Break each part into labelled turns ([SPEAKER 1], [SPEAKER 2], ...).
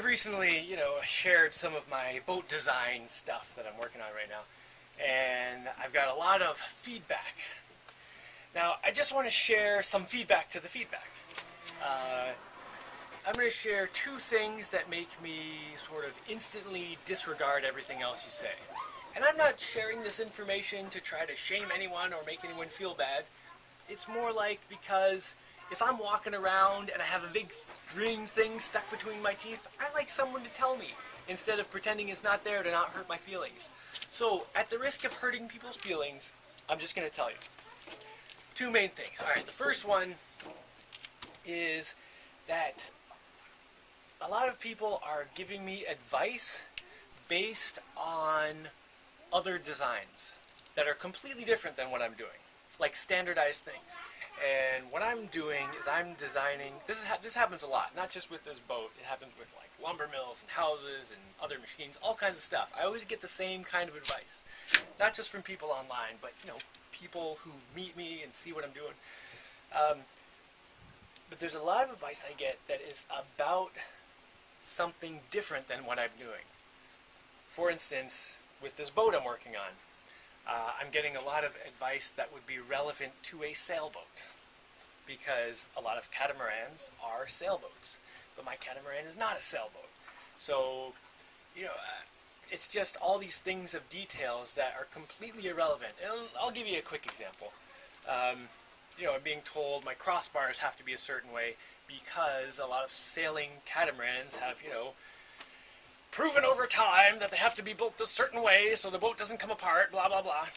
[SPEAKER 1] recently, shared some of my boat design stuff that I'm working on right now, and I've got a lot of feedback. Now, I just want to share some feedback to the feedback. I'm going to share two things that make me sort of instantly disregard everything else you say. And I'm not sharing this information to try to shame anyone or make anyone feel bad. It's more like because if I'm walking around and I have a big green thing stuck between my teeth, I like someone to tell me instead of pretending it's not there to not hurt my feelings. So, at the risk of hurting people's feelings, I'm just going to tell you. Two main things. Alright, the first one is that a lot of people are giving me advice based on other designs that are completely different than what I'm doing, like standardized things. And what I'm doing is I'm designing, this happens a lot, not just with this boat, it happens with like lumber mills and houses and other machines, all kinds of stuff. I always get the same kind of advice, not just from people online, but people who meet me and see what I'm doing. But there's a lot of advice I get that is about something different than what I'm doing. For instance, with this boat I'm working on, I'm getting a lot of advice that would be relevant to a sailboat, because a lot of catamarans are sailboats, but my catamaran is not a sailboat. So, it's just all these things of details that are completely irrelevant. And I'll give you a quick example. I'm being told my crossbars have to be a certain way because a lot of sailing catamarans have, proven over time that they have to be built a certain way so the boat doesn't come apart, blah, blah, blah.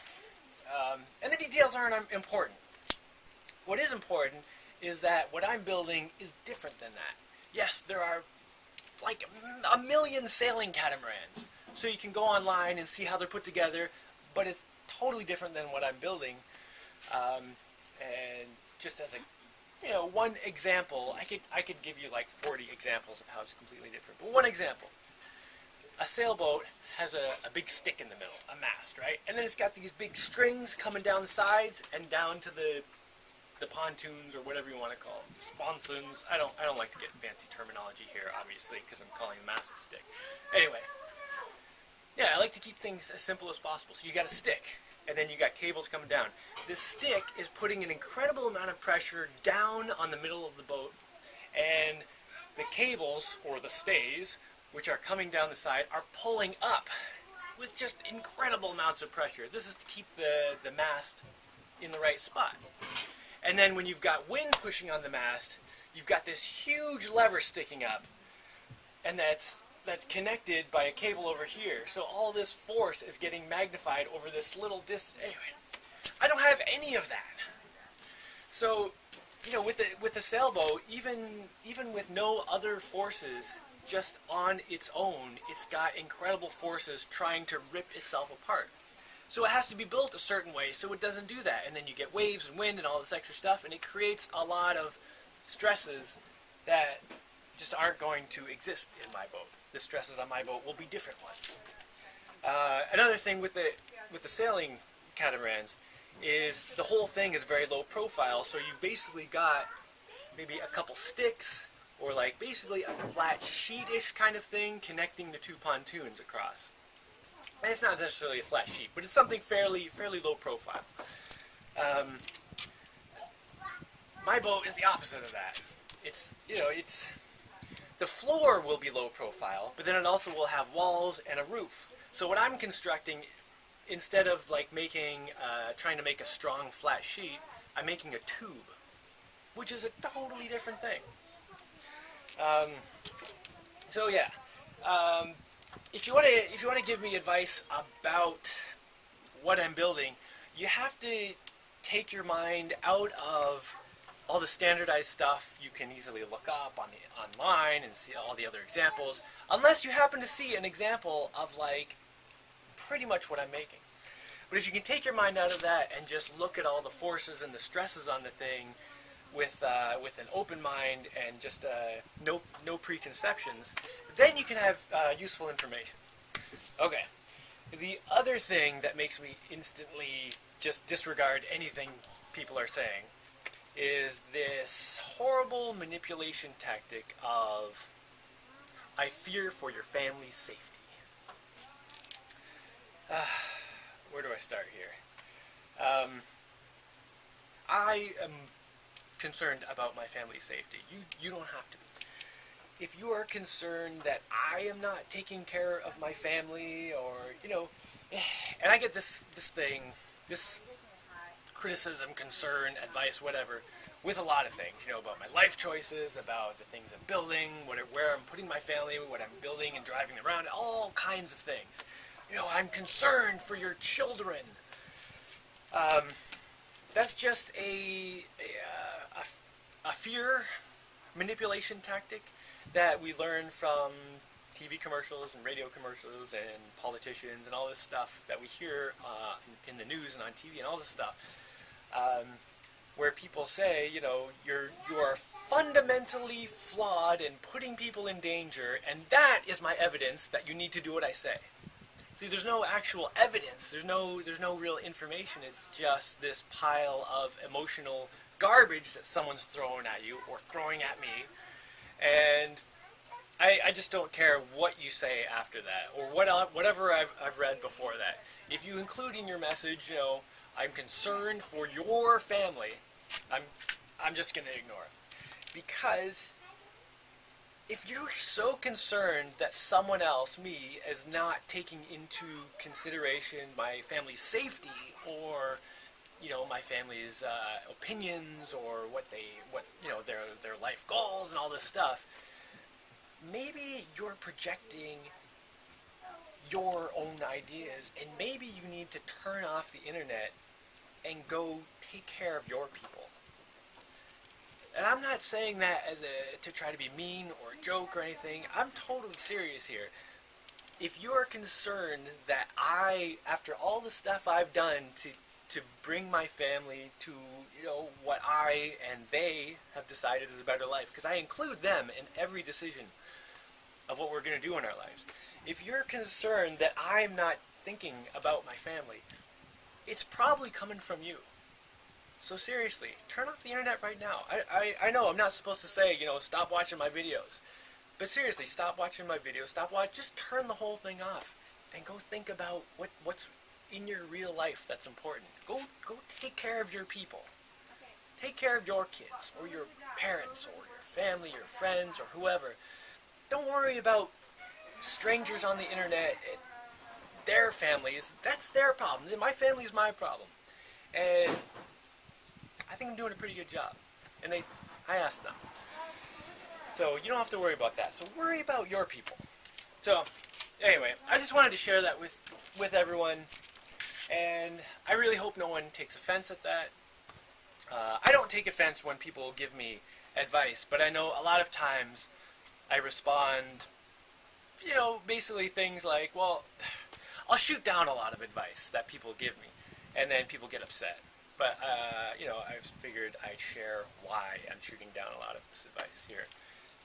[SPEAKER 1] And the details aren't important. What is important is that what I'm building is different than that. Yes, there are like a million sailing catamarans, so you can go online and see how they're put together, but it's totally different than what I'm building. And just as one example, I could give you like 40 examples of how it's completely different. But one example. A sailboat has a big stick in the middle, a mast, right? And then it's got these big strings coming down the sides and down to the pontoons, or whatever you want to call them, sponsons. I don't like to get fancy terminology here, obviously, because I'm calling the mast a stick. Anyway, yeah, I like to keep things as simple as possible. So you got a stick, and then you got cables coming down. This stick is putting an incredible amount of pressure down on the middle of the boat, and the cables, or the stays, which are coming down the side, are pulling up with just incredible amounts of pressure. This is to keep the mast in the right spot. And then when you've got wind pushing on the mast, you've got this huge lever sticking up, and that's connected by a cable over here. So all this force is getting magnified over this little distance. Anyway, I don't have any of that. So, with the sailboat, even with no other forces, just on its own, it's got incredible forces trying to rip itself apart. So it has to be built a certain way so it doesn't do that. And then you get waves and wind and all this extra stuff, and it creates a lot of stresses that just aren't going to exist in my boat. The stresses on my boat will be different ones. Another thing with the sailing catamarans is the whole thing is very low profile, so you've basically got maybe a couple sticks, or like basically a flat sheet-ish kind of thing connecting the two pontoons across. And it's not necessarily a flat sheet, but it's something fairly low profile. My boat is the opposite of that. It's the floor will be low profile, but then it also will have walls and a roof. So what I'm constructing, instead of like trying to make a strong flat sheet, I'm making a tube, which is a totally different thing. So yeah, if you want to give me advice about what I'm building, you have to take your mind out of all the standardized stuff you can easily look up online and see all the other examples, unless you happen to see an example of like pretty much what I'm making. But if you can take your mind out of that and just look at all the forces and the stresses on the thing with an open mind and just no preconceptions, then you can have useful information. Okay. The other thing that makes me instantly just disregard anything people are saying is this horrible manipulation tactic of I fear for your family's safety. Where do I start here? I am concerned about my family's safety. You don't have to be. If you are concerned that I am not taking care of my family, or, and I get this criticism, concern, advice, whatever, with a lot of things, about my life choices, about the things I'm building, where I'm putting my family, what I'm building and driving around, all kinds of things. I'm concerned for your children. That's just a fear manipulation tactic that we learn from TV commercials and radio commercials and politicians and all this stuff that we hear in the news and on TV and all this stuff, where people say, you are fundamentally flawed and putting people in danger, and that is my evidence that you need to do what I say. See, there's no actual evidence. There's no real information. It's just this pile of emotional garbage that someone's throwing at you or throwing at me. And I just don't care what you say after that, or whatever I've read before that. If you include in your message, I'm concerned for your family, I'm just going to ignore it. Because if you're so concerned that someone else, me, is not taking into consideration my family's safety, or my family's opinions, or their life goals and all this stuff, maybe you're projecting your own ideas, and maybe you need to turn off the internet and go take care of your people. And I'm not saying that to try to be mean or joke or anything. I'm totally serious here. If you are concerned that after all the stuff I've done to bring my family to, what I and they have decided is a better life, because I include them in every decision of what we're going to do in our lives. If you're concerned that I'm not thinking about my family, it's probably coming from you. So seriously, turn off the internet right now. I know I'm not supposed to say, stop watching my videos. But seriously, stop watching my videos. Just turn the whole thing off and go think about what's in your real life that's important. Go take care of your people. Take care of your kids, or your parents, or your family, your friends, or whoever. Don't worry about strangers on the internet and their families. That's their problem. My family's my problem. And I think I'm doing a pretty good job. And I asked them. So you don't have to worry about that. So worry about your people. So anyway, I just wanted to share that with everyone. And I really hope no one takes offense at that. I don't take offense when people give me advice, but I know a lot of times I respond, basically things like, well, I'll shoot down a lot of advice that people give me, and then people get upset. But, I figured I'd share why I'm shooting down a lot of this advice here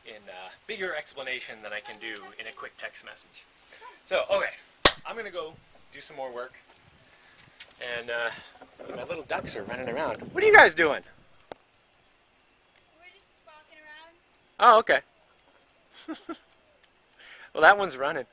[SPEAKER 1] in bigger explanation than I can do in a quick text message. So, okay, I'm going to go do some more work. And my little ducks are running around. What are you guys doing?
[SPEAKER 2] We're just walking around.
[SPEAKER 1] Oh, okay. Well, that one's running.